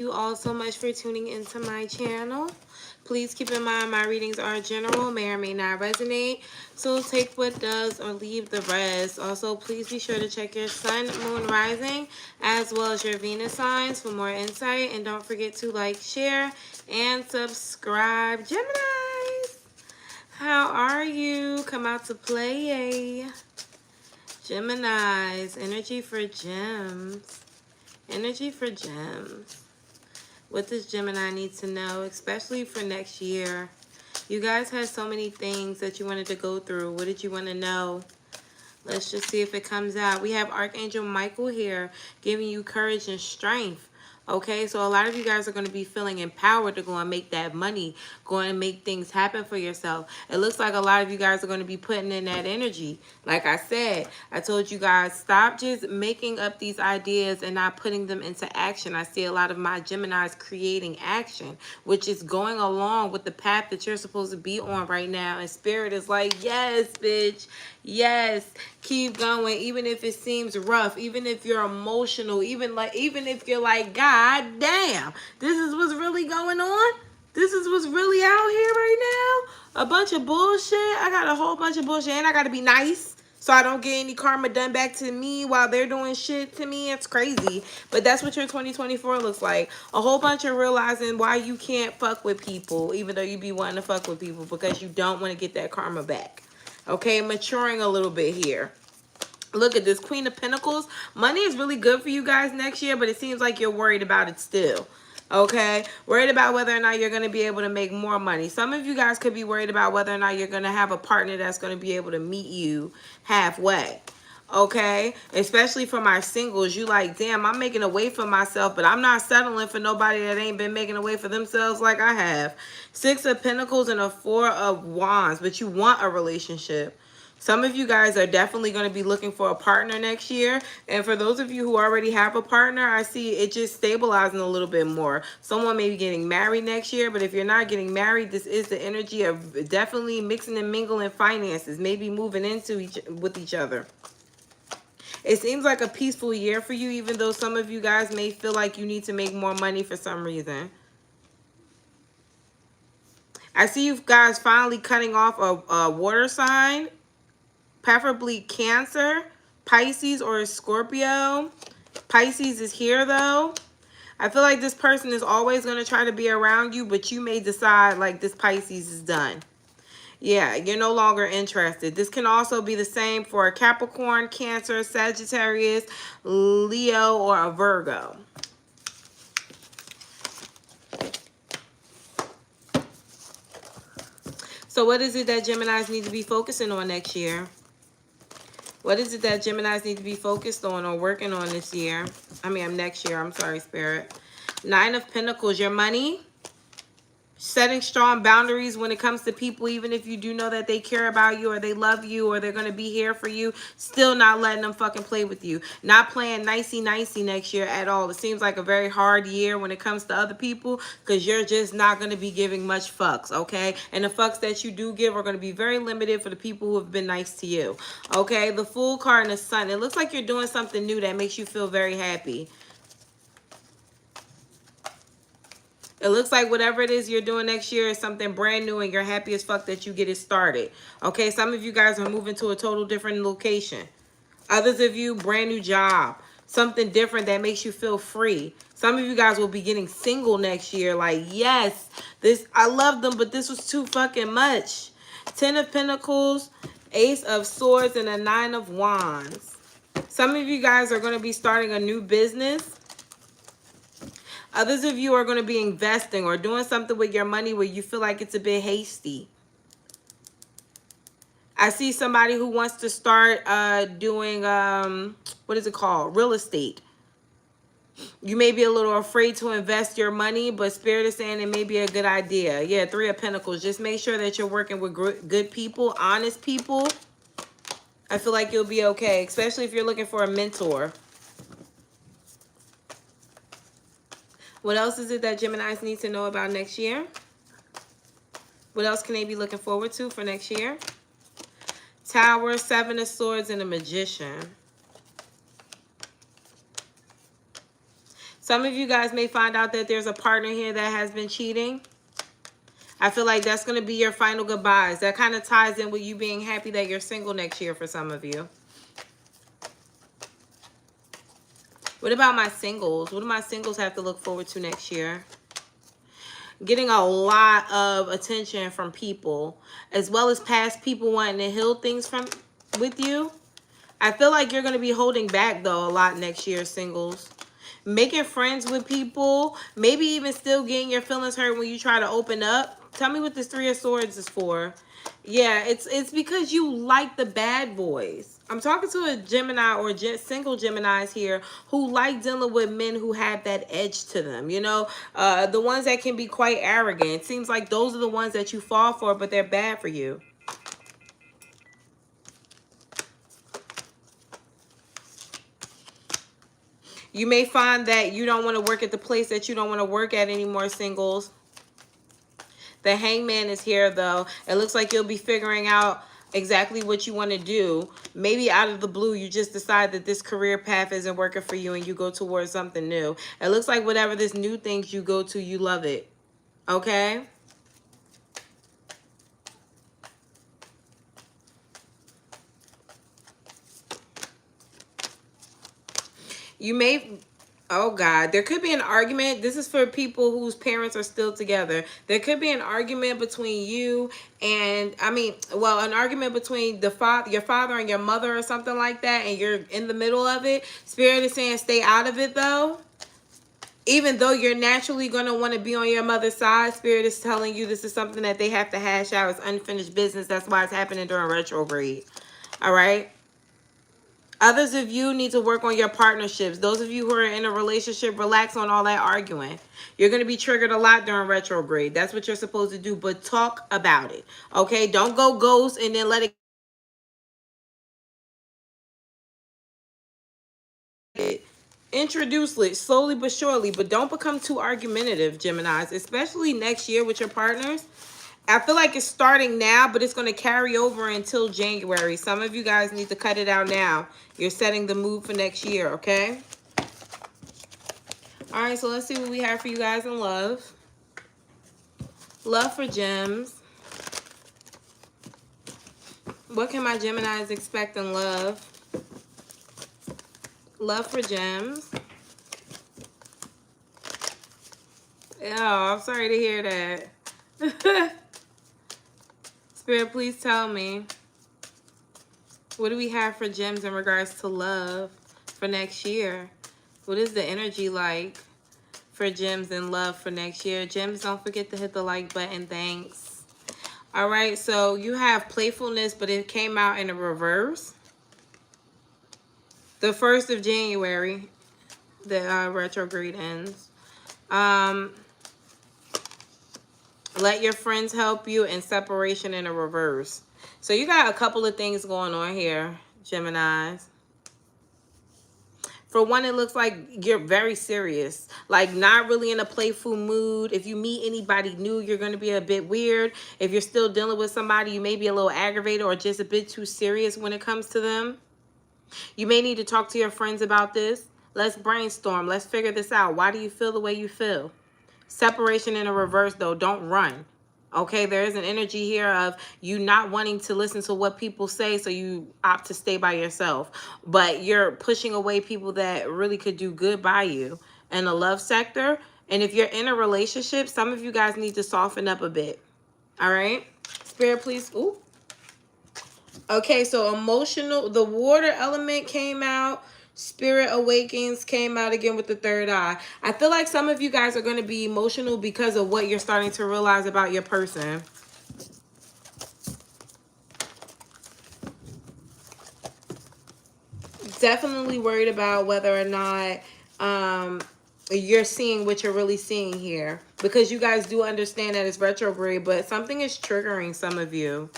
You all so much for tuning into my channel. Please keep in mind my readings are general, may or may not resonate, so take what does or leave the rest. Also, please be sure to check your sun, moon, rising, as well as your Venus signs for more insight. And don't forget to like, share, and subscribe. Geminis, how are you? Come out to play. Geminis, energy for gems. Energy for gems. What does Gemini need to know, especially for next year? You guys had so many things that you wanted to go through. What did you want to know? Let's just see if it comes out. We have Archangel Michael here giving you courage and strength. Okay, so a lot of you guys are going to be feeling empowered to go and make that money, go and make things happen for yourself. It looks like a lot of you guys are going to be putting in that energy. Like I said, I told you guys, stop just making up these ideas and not putting them into action. I see a lot of my Geminis creating action, which is going along with the path that you're supposed to be on right now. And Spirit is like, yes, bitch. Yes, keep going, even if it seems rough, even if you're emotional, even if you're like, God damn, this is what's really going on. This is what's really out here right now. A bunch of bullshit. I got a whole bunch of bullshit, and I gotta be nice so I don't get any karma done back to me while they're doing shit to me. It's crazy, but that's what your 2024 looks like. A whole bunch of realizing why you can't fuck with people, even though you be wanting to fuck with people, because you don't want to get that karma back. Okay, maturing a little bit here. Look at this Queen of Pentacles. Money is really good for you guys next year, but it seems like you're worried about it still. Okay, worried about whether or not you're going to be able to make more money. Some of you guys could be worried about whether or not you're going to have a partner that's going to be able to meet you halfway. Okay, especially for my singles, you like, damn, I'm making a way for myself, but I'm not settling for nobody that ain't been making a way for themselves like I have. 6 of Pentacles and a 4 of Wands, but you want a relationship. Some of you guys are definitely going to be looking for a partner next year. And for those of you who already have a partner, I see it just stabilizing a little bit more. Someone may be getting married next year, but if you're not getting married, this is the energy of definitely mixing and mingling finances, maybe moving into with each other. It seems like a peaceful year for you, even though some of you guys may feel like you need to make more money for some reason. I see you guys finally cutting off a water sign, preferably Cancer, Pisces, or Scorpio. Pisces is here, though. I feel like this person is always going to try to be around you, but you may decide, like, this Pisces is done. Yeah, you're no longer interested. This can also be the same for a Capricorn, Cancer, Sagittarius, Leo, or a Virgo. So what is it that Geminis need to be focusing on next year? What is it that Geminis need to be focused on or working on this year? Next year. I'm sorry, Spirit. 9 of Pentacles, your money. Setting strong boundaries when it comes to people, even if you do know that they care about you or they love you or they're going to be here for you, still not letting them fucking play with you. Not playing nicey-nicey next year at all. It seems like a very hard year when it comes to other people because you're just not going to be giving much fucks, okay? And the fucks that you do give are going to be very limited for the people who have been nice to you, okay? The Fool card and the Sun. It looks like you're doing something new that makes you feel very happy. It looks like whatever it is you're doing next year is something brand new and you're happy as fuck that you get it started. Okay, some of you guys are moving to a total different location. Others of you, brand new job. Something different that makes you feel free. Some of you guys will be getting single next year. Like, yes, I love them, but this was too fucking much. 10 of Pentacles, Ace of Swords, and a 9 of Wands. Some of you guys are going to be starting a new business. Others of you are going to be investing or doing something with your money where you feel like it's a bit hasty. I see somebody who wants to start doing, what is it called? Real estate. You may be a little afraid to invest your money, but Spirit is saying it may be a good idea. Yeah, 3 of Pentacles. Just make sure that you're working with good people, honest people. I feel like you'll be okay, especially if you're looking for a mentor. What else is it that Geminis need to know about next year? What else can they be looking forward to for next year? Tower, 7 of Swords, and a Magician. Some of you guys may find out that there's a partner here that has been cheating. I feel like that's going to be your final goodbyes. That kind of ties in with you being happy that you're single next year for some of you. What about my singles? What do my singles have to look forward to next year? Getting a lot of attention from people, as well as past people wanting to heal things from with you. I feel like you're going to be holding back, though, a lot next year, singles. Making friends with people, maybe even still getting your feelings hurt when you try to open up. Tell me what this Three of Swords is for. Yeah, it's because you like the bad boys. I'm talking to a Gemini or single Geminis here who like dealing with men who have that edge to them. You know, the ones that can be quite arrogant. It seems like those are the ones that you fall for, but they're bad for you. You may find that you don't want to work at the place that you don't want to work at anymore, singles. The Hangman is here, though. It looks like you'll be figuring out exactly what you want to do. Maybe out of the blue, you just decide that this career path isn't working for you and you go towards something new. It looks like whatever this new things you go to, you love it. Okay? You may... Oh, God. There could be an argument. This is for people whose parents are still together. There could be an argument between you and, an argument between your father and your mother or something like that, and you're in the middle of it. Spirit is saying stay out of it, though. Even though you're naturally going to want to be on your mother's side, Spirit is telling you this is something that they have to hash out. It's unfinished business. That's why it's happening during retrograde. All right? Others of you need to work on your partnerships. Those of you who are in a relationship, relax on all that arguing. You're going to be triggered a lot during retrograde. That's what you're supposed to do, but talk about it. Okay? Don't go ghost and then let it introduce it slowly but surely, but don't become too argumentative, Geminis, especially next year with your partners. I feel like it's starting now, but it's going to carry over until January. Some of you guys need to cut it out now. You're setting the mood for next year, okay? All right, so let's see what we have for you guys in love. Love for gems. What can my Geminis expect in love? Love for gems. Oh, I'm sorry to hear that. Spirit, please tell me. What do we have for gems in regards to love for next year? What is the energy like for gems and love for next year? Gems, don't forget to hit the like button. Thanks. All right, so you have playfulness, but it came out in a reverse. The 1st of January, the retrograde ends. Let your friends help you, and separation in a reverse. So you got a couple of things going on here, Geminis. For one, it looks like you're very serious, like not really in a playful mood. If you meet anybody new, you're going to be a bit weird. If you're still dealing with somebody, you may be a little aggravated or just a bit too serious when it comes to them. You may need to talk to your friends about this. Let's brainstorm. Let's figure this out. Why do you feel the way you feel? Separation in a reverse, though. Don't run. Okay, there is an energy here of you not wanting to listen to what people say, so you opt to stay by yourself. But you're pushing away people that really could do good by you in the love sector. And if you're in a relationship, some of you guys need to soften up a bit. All right? Spirit, please. Ooh. Okay, so emotional, the water element came out. Spirit Awakens came out again with the 3rd eye. I feel like some of you guys are going to be emotional because of what you're starting to realize about your person. Definitely worried about whether or not you're seeing what you're really seeing here. Because you guys do understand that it's retrograde, but something is triggering some of you.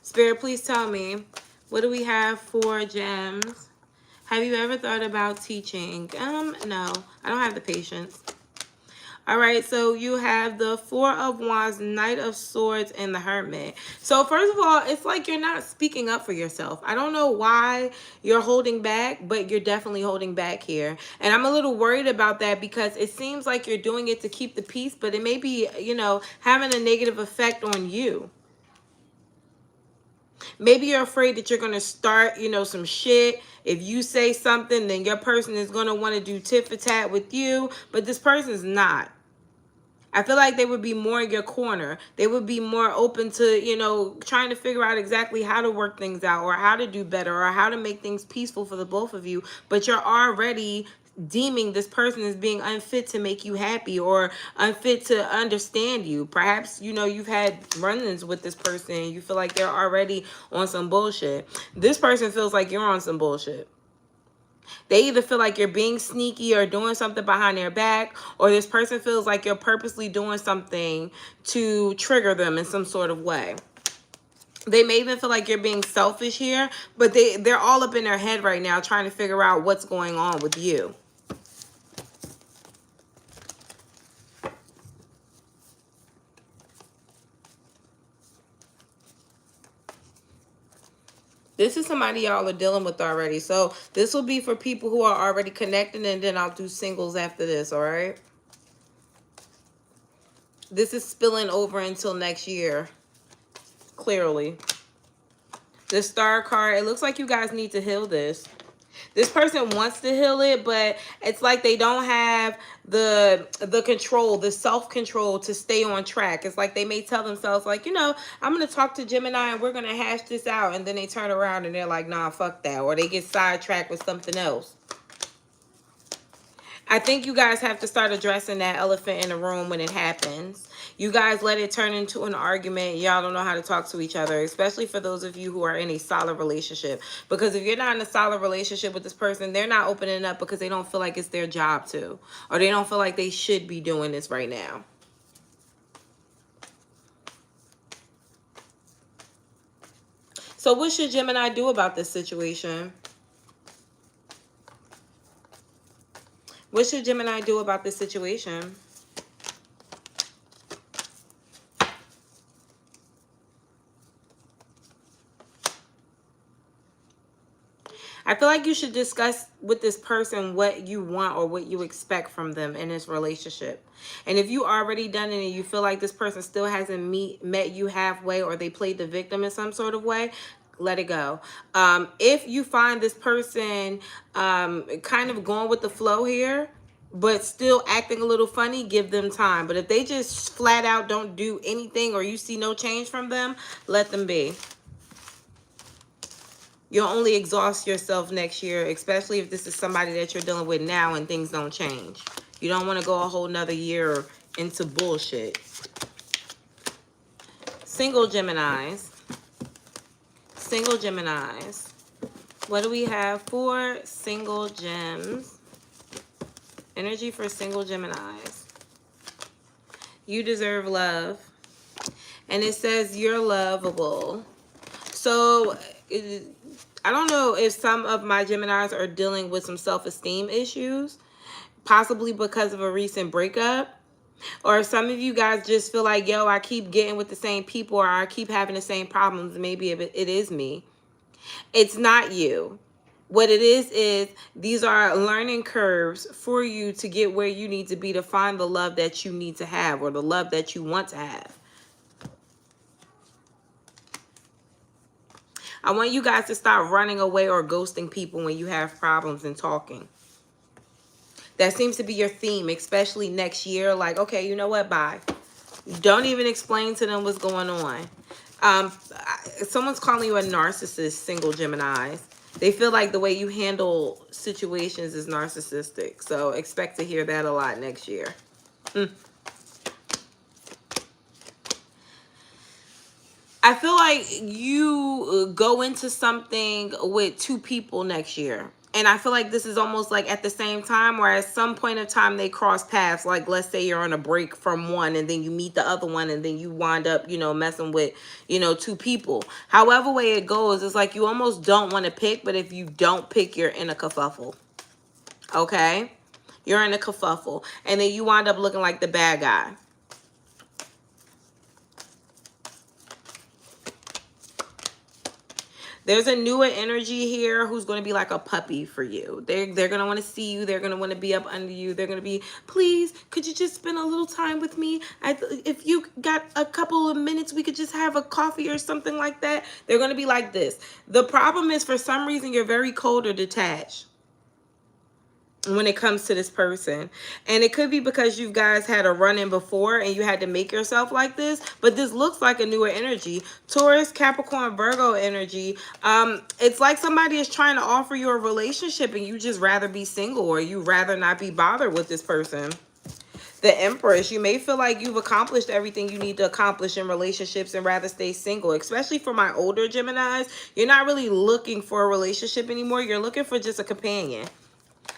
Spirit, please tell me. What do we have for gems? Have you ever thought about teaching? No, I don't have the patience. All right, so you have the Four of Wands, Knight of Swords, and the Hermit. So first of all, it's like you're not speaking up for yourself. I don't know why you're holding back, but you're definitely holding back here. And I'm a little worried about that because it seems like you're doing it to keep the peace, but it may be, you know, having a negative effect on you. Maybe you're afraid that you're going to start, you know, some shit. If you say something, then your person is going to want to do tit for tat with you, but this person's not. I feel like they would be more in your corner. They would be more open to, you know, trying to figure out exactly how to work things out or how to do better or how to make things peaceful for the both of you. But you're already deeming this person as being unfit to make you happy or unfit to understand you. Perhaps, you know, you've had run-ins with this person and you feel like they're already on some bullshit. This person feels like you're on some bullshit. They either feel like you're being sneaky or doing something behind their back, or this person feels like you're purposely doing something to trigger them in some sort of way. They may even feel like you're being selfish here, but they're all up in their head right now trying to figure out what's going on with you. This is somebody y'all are dealing with already. So this will be for people who are already connected, and then I'll do singles after this, all right? This is spilling over until next year, clearly. The Star card, it looks like you guys need to heal this. This person wants to heal it, but it's like they don't have the control, the self-control to stay on track. It's like they may tell themselves, like, you know, I'm going to talk to Gemini and we're going to hash this out. And then they turn around and they're like, nah, fuck that. Or they get sidetracked with something else. I think you guys have to start addressing that elephant in the room when it happens. You guys let it turn into an argument. Y'all don't know how to talk to each other, especially for those of you who are in a solid relationship. Because if you're not in a solid relationship with this person, they're not opening up because they don't feel like it's their job to. Or they don't feel like they should be doing this right now. So what should Gemini do about this situation? What should Gemini do about this situation? I feel like you should discuss with this person what you want or what you expect from them in this relationship. And if you already done it and you feel like this person still hasn't met you halfway, or they played the victim in some sort of way, let it go. If you find this person kind of going with the flow here, but still acting a little funny, give them time. But if they just flat out don't do anything, or you see no change from them, let them be. You'll only exhaust yourself next year, especially if this is somebody that you're dealing with now and things don't change. You don't want to go a whole nother year into bullshit. Single Geminis. Single Geminis. What do we have for single gems? Energy for single Geminis. You deserve love. And it says you're lovable. So I don't know if some of my Geminis are dealing with some self-esteem issues, possibly because of a recent breakup. Or some of you guys just feel like, yo, I keep getting with the same people, or I keep having the same problems. Maybe it is me. It's not you. What it is these are learning curves for you to get where you need to be, to find the love that you need to have, or the love that you want to have. I want you guys to stop running away or ghosting people when you have problems and talking. That seems to be your theme, especially next year. Like, okay, you know what? Bye. Don't even explain to them what's going on. Someone's calling you a narcissist, single Geminis. They feel like the way you handle situations is narcissistic. So expect to hear that a lot next year. I feel like you go into something with two people next year. And I feel like this is almost like at the same time, where at some point of time they cross paths. Like, let's say you're on a break from one and then you meet the other one, and then you wind up, you know, messing with, you know, two people. However way it goes, it's like you almost don't want to pick, but if you don't pick, you're in a kerfuffle. Okay? You're in a kerfuffle. And then you wind up looking like the bad guy. There's a newer energy here who's going to be like a puppy for you. They're going to want to see you. They're going to want to be up under you. They're going to be, please, could you just spend a little time with me? If you got a couple of minutes, we could just have a coffee or something like that. They're going to be like this. The problem is, for some reason, you're very cold or detached when it comes to this person. And it could be because you guys had a run-in before and you had to make yourself like this, but this looks like a newer energy. Taurus, Capricorn, Virgo energy. It's like somebody is trying to offer you a relationship and you just rather be single, or you rather not be bothered with this person. The Empress, you may feel like you've accomplished everything you need to accomplish in relationships and rather stay single. Especially for my older Geminis, you're not really looking for a relationship anymore. You're looking for just a companion.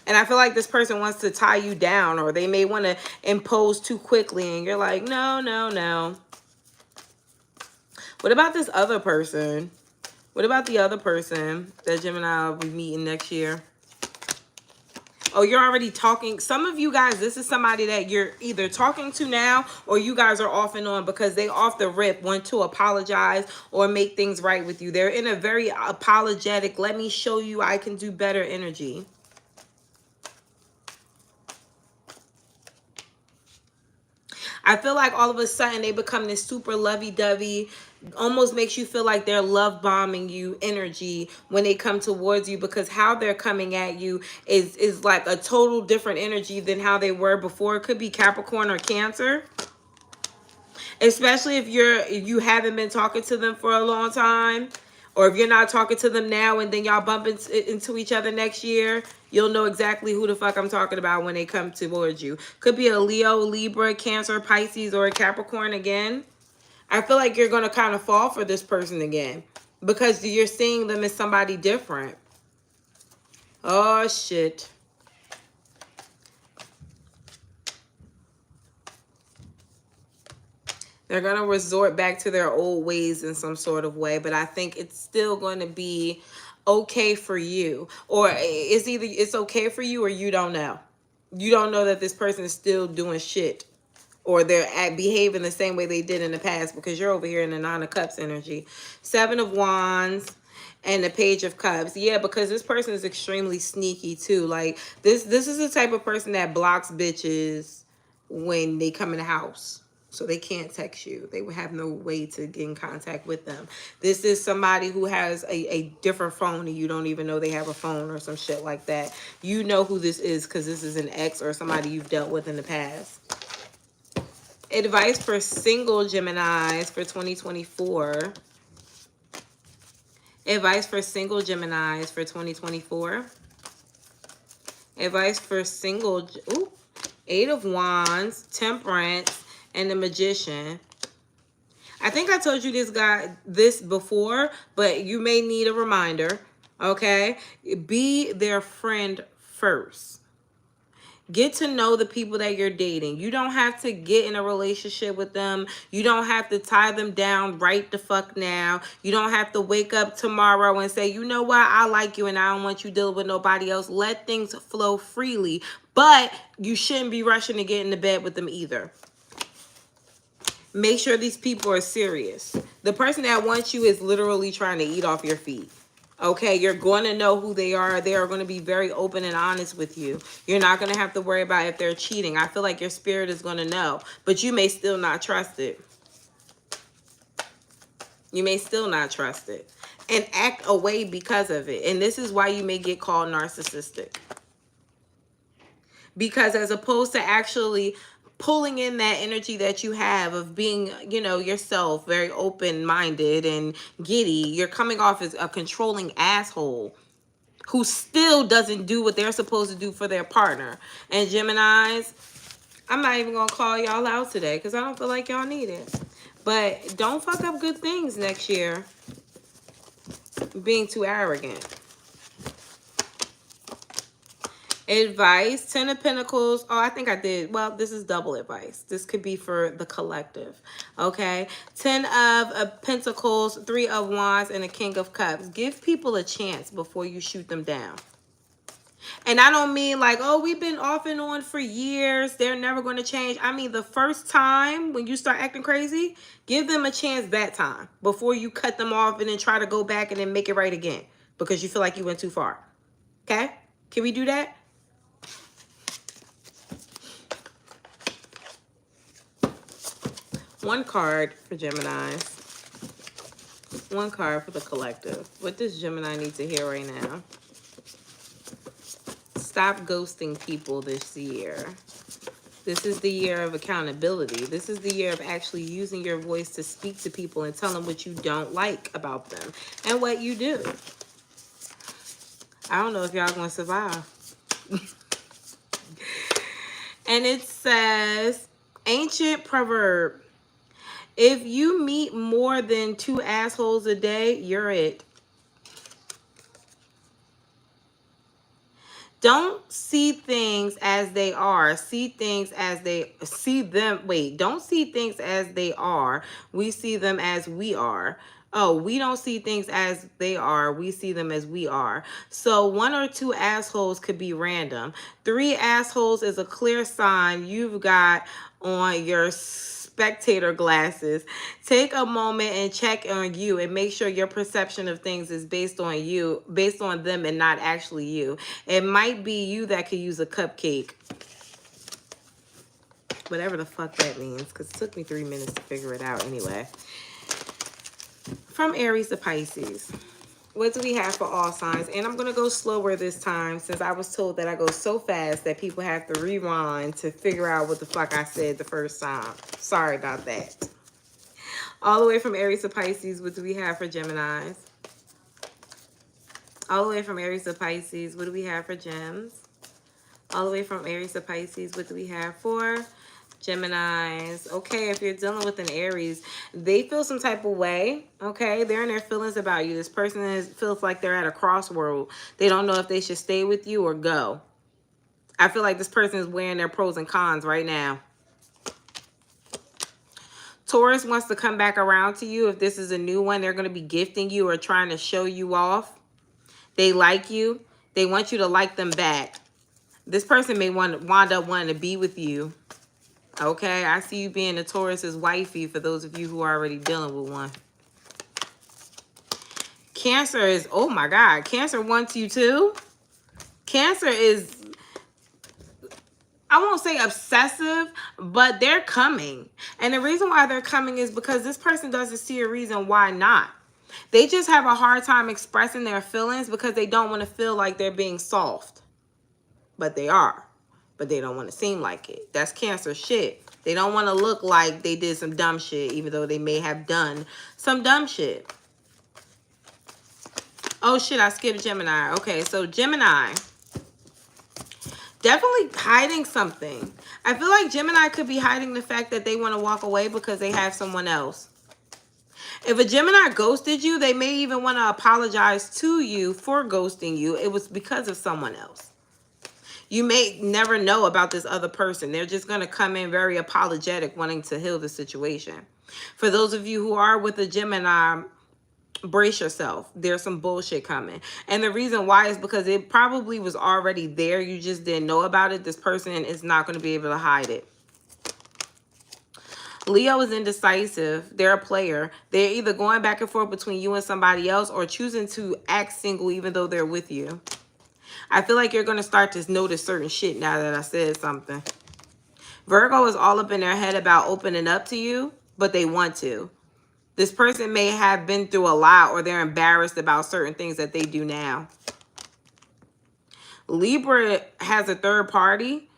And I feel like this person wants to tie you down, or they may want to impose too quickly. And you're like, no, no, no. What about this other person? What about the other person that Gemini will be meeting next year? Oh, you're already talking. Some of you guys, this is somebody that you're either talking to now, or you guys are off and on because they off the rip want to apologize or make things right with you. They're in a very apologetic, let me show you I can do better energy. I feel like all of a sudden they become this super lovey-dovey, almost makes you feel like they're love bombing you energy when they come towards you, because how they're coming at you is like a total different energy than how they were before. It could be Capricorn or Cancer. Especially if you haven't been talking to them for a long time, or if you're not talking to them now and then y'all bump into each other next year, you'll know exactly who the fuck I'm talking about when they come towards you. Could be a Leo, Libra, Cancer, Pisces, or a Capricorn again. I feel like you're going to kind of fall for this person again because you're seeing them as somebody different. Oh, shit. They're going to resort back to their old ways in some sort of way, but I think it's still going to be okay for you. Or it's either it's okay for you or you don't know. You don't know that this person is still doing shit, or they're behaving the same way they did in the past, because you're over here in the Nine of Cups energy. Seven of Wands and the Page of Cups. Yeah, because this person is extremely sneaky too. Like this is the type of person that blocks bitches when they come in the house. So they can't text you. They would have no way to get in contact with them. This is somebody who has a different phone and you don't even know they have a phone or some shit like that. You know who this is because this is an ex or somebody you've dealt with in the past. Advice for single Geminis for 2024. Advice for single Geminis for 2024. Advice for single... Ooh, Eight of Wands, Temperance, and the Magician. I think I told you this before, but you may need a reminder, okay? Be their friend first. Get to know the people that you're dating. You don't have to get in a relationship with them. You don't have to tie them down right the fuck now. You don't have to wake up tomorrow and say, you know what, I like you and I don't want you dealing with nobody else. Let things flow freely. But you shouldn't be rushing to get into bed with them either. Make sure these people are serious. The person that wants you is literally trying to eat off your feet. Okay, you're going to know who they are. They are going to be very open and honest with you. You're not going to have to worry about if they're cheating. I feel like your spirit is going to know, but you may still not trust it. You may still not trust it and act away because of it. And this is why you may get called narcissistic. Because as opposed to actually pulling in that energy that you have of being, you know, yourself, very open-minded and giddy, you're coming off as a controlling asshole who still doesn't do what they're supposed to do for their partner. And Geminis, I'm not even going to call y'all out today because I don't feel like y'all need it. But don't fuck up good things next year being too arrogant. Advice, Ten of Pentacles. Oh, I think I did. Well, this is double advice. This could be for the collective. Okay. 10 of Pentacles, 3 of Wands, and a King of Cups. Give people a chance before you shoot them down. And I don't mean like, oh, we've been off and on for years, they're never going to change. I mean, the first time when you start acting crazy, give them a chance that time before you cut them off and then try to go back and then make it right again because you feel like you went too far. Okay? Can we do that? One card for Geminis. One card for the collective. What does Gemini need to hear right now? Stop ghosting people this year. This is the year of accountability. This is the year of actually using your voice to speak to people and tell them what you don't like about them and what you do. I don't know if y'all going to survive. And it says, ancient proverb, if you meet more than 2 assholes a day, you're it. Don't see things as they are. See things as they see them. Wait, don't see things as they are. We see them as we are. Oh, we don't see things as they are. We see them as we are. So 1 or 2 assholes could be random. 3 assholes is a clear sign you've got on your spectator glasses. Take a moment and check on you and make sure your perception of things is based on you, based on them and not actually you. It might be you that could use a cupcake. Whatever the fuck that means, because it took me 3 minutes to figure it out anyway. From Aries to Pisces. What do we have for all signs? And I'm going to go slower this time since I was told that I go so fast that people have to rewind to figure out what the fuck I said the first time. Sorry about that. All the way from Aries to Pisces, what do we have for Geminis? All the way from Aries to Pisces, what do we have for Gems? All the way from Aries to Pisces, what do we have for Geminis? Okay, if you're dealing with an Aries, they feel some type of way. Okay, they're in their feelings about you. This person feels like they're at a crossroad. They don't know if they should stay with you or go. I feel like this person is weighing their pros and cons right now. Taurus wants to come back around to you. If this is a new one, they're going to be gifting you or trying to show you off. They like you. They want you to like them back. This person may wind up wanting to be with you. Okay, I see you being a Taurus's wifey for those of you who are already dealing with one. Cancer is, oh my God, Cancer wants you too. Cancer is, I won't say obsessive, but they're coming. And the reason why they're coming is because this person doesn't see a reason why not. They just have a hard time expressing their feelings because they don't want to feel like they're being soft. But they are. But they don't want to seem like it. That's Cancer shit. They don't want to look like they did some dumb shit, even though they may have done some dumb shit. Oh shit, I skipped Gemini. Okay, so Gemini. Definitely hiding something. I feel like Gemini could be hiding the fact that they want to walk away because they have someone else. If a Gemini ghosted you, they may even want to apologize to you for ghosting you. It was because of someone else. You may never know about this other person. They're just going to come in very apologetic, wanting to heal the situation. For those of you who are with a Gemini, brace yourself. There's some bullshit coming. And the reason why is because it probably was already there. You just didn't know about it. This person is not going to be able to hide it. Leo is indecisive. They're a player. They're either going back and forth between you and somebody else or choosing to act single even though they're with you. I feel like you're going to start to notice certain shit now that I said something. Virgo is all up in their head about opening up to you, but they want to. This person may have been through a lot or they're embarrassed about certain things that they do now. Libra has a third party.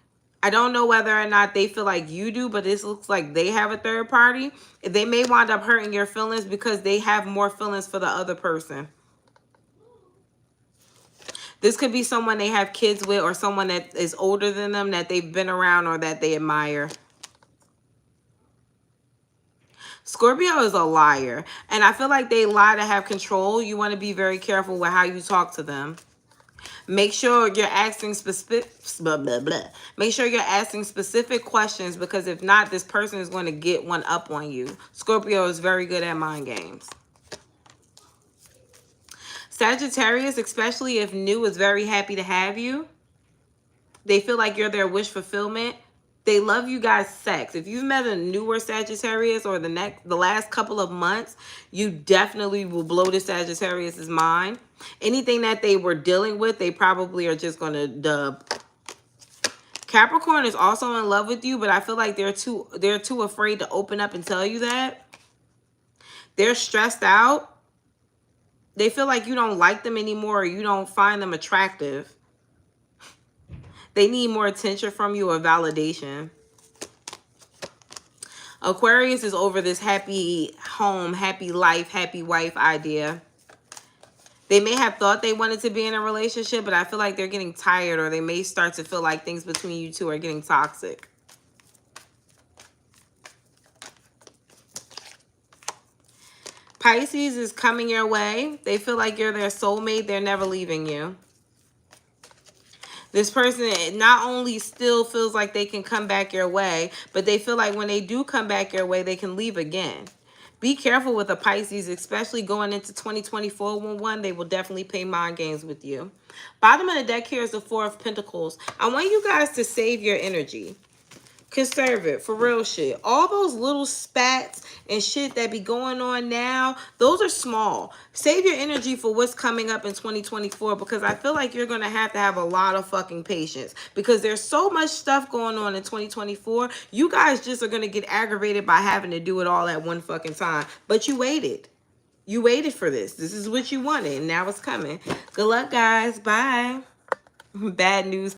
I don't know whether or not they feel like you do, but this looks like they have a third party. They may wind up hurting your feelings because they have more feelings for the other person. This could be someone they have kids with or someone that is older than them that they've been around or that they admire. Scorpio is a liar. And I feel like they lie to have control. You want to be very careful with how you talk to them. Make sure you're asking Make sure you're asking specific questions because if not, this person is going to get one up on you. Scorpio is very good at mind games. Sagittarius, especially if new, is very happy to have you. They feel like you're their wish fulfillment. They love you guys' sex. If you've met a newer Sagittarius or the last couple of months, you definitely will blow the Sagittarius's mind. Anything that they were dealing with, they probably are just going to dub. Capricorn is also in love with you, but I feel like they're too afraid to open up and tell you that. They're stressed out. They feel like you don't like them anymore or you don't find them attractive. They need more attention from you or validation. Aquarius is over this happy home, happy life, happy wife idea. They may have thought they wanted to be in a relationship, but I feel like they're getting tired, or they may start to feel like things between you two are getting toxic. Pisces is coming your way. They feel like you're their soulmate. They're never leaving you. This person not only still feels like they can come back your way, but they feel like when they do come back your way, they can leave again. Be careful with the Pisces, especially going into 2024. They will definitely play mind games with you. Bottom of the deck here is the Four of Pentacles. I want you guys to save your energy. Conserve it, for real shit. All those little spats and shit that be going on now, those are small. Save your energy for what's coming up in 2024, because I feel like you're going to have a lot of fucking patience, because there's so much stuff going on in 2024. You guys just are going to get aggravated by having to do it all at one fucking time. But you waited. You waited for this. This is what you wanted, and now it's coming. Good luck, guys. Bye. Bad news.